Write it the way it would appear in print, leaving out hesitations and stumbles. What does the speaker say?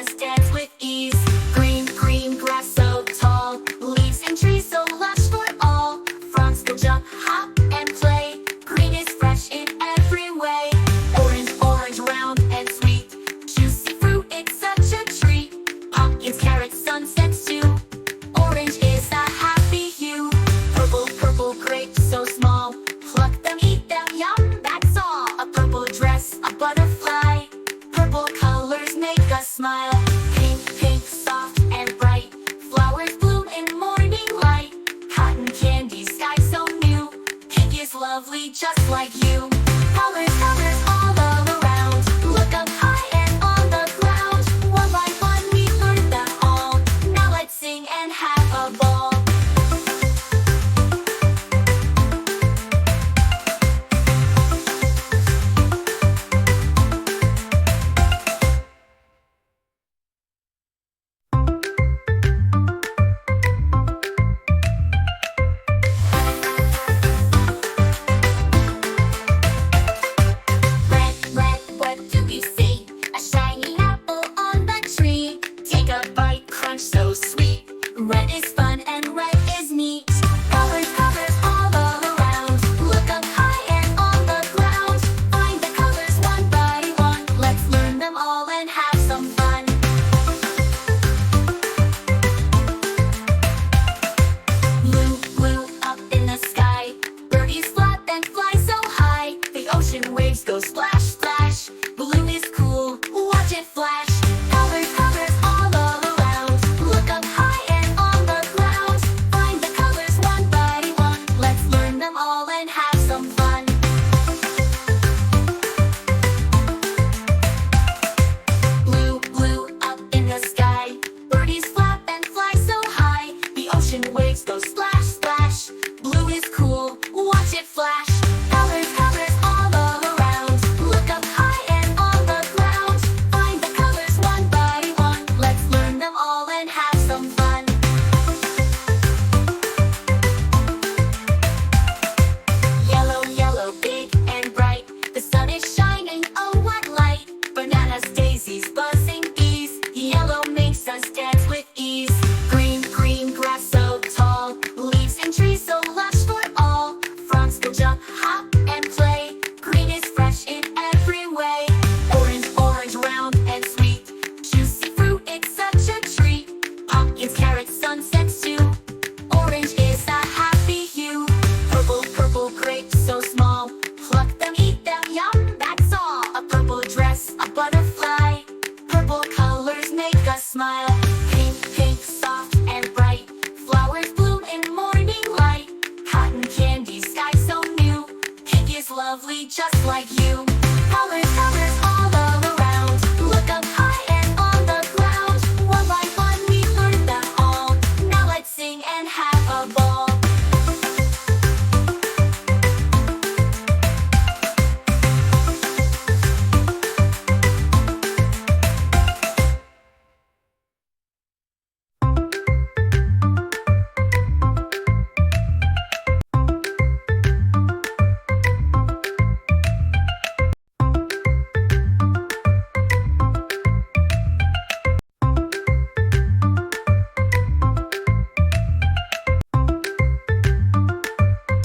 us dance with ease. Green, green grass so tall, leaves and trees so lush for all. Frogs go jump, hop, and play. Green is fresh in every way. Orange, orange, round and sweet. Juicy fruit, it's such a treat. Pumpkins, carrots, sunsets too. Orange is a happy hue. Purple, purple grapes so small. Pluck them, eat them, yum, that's all. A purple dress, a butterfly. Purple colors make us smile. Pink, pink, soft and bright. Flowers bloom in morning light. Cotton candy, sky so new. Pink is lovely just like you. Colors, colors all around. Look up high and on the ground. One by one we learned them all. Now let's sing and have a ball. So sweet. Red is fun and red is neat. Colors, colors all around. Look up high and on the ground. Find the colors one by one. Let's learn them all and have some fun. Blue, blue up in the sky. Birdies flap and fly so high. The ocean waves go splash, splash. Blue is cool, watch it flash. Colors, colors all around. Look up high and on the ground. Find the colors one by one. Let's learn them all and have some fun. Blue, blue up in the sky. Birdies flap and fly so high. The ocean waves go splash, splash. Blue is cool, watch it flash. Colors, colors all around. Look up high and on the ground. Find the colors one by one. Let's learn them all and have some fun. Yellow, yellow, big and bright. The sun is shining, oh what light. Bananas, daisies, buzzing bees. Yellow makes us dance with ease. Green, green grass so tall. Leaves and trees so lush for all. Frogs go jump, hop, and play. Green is fresh in every way. Orange, orange, round and sweet. Juicy fruit, it's such a treat. Pumpkins, carrots, sunsets too. Orange is a happy hue. Purple, purple grapes so small. Pluck them, eat them, yum, that's all. A purple dress, a butterfly. Purple colors make us smile. Pink, pink, soft and bright. Flowers bloom in morning light. Cotton candy, sky so new. Pink is lovely just like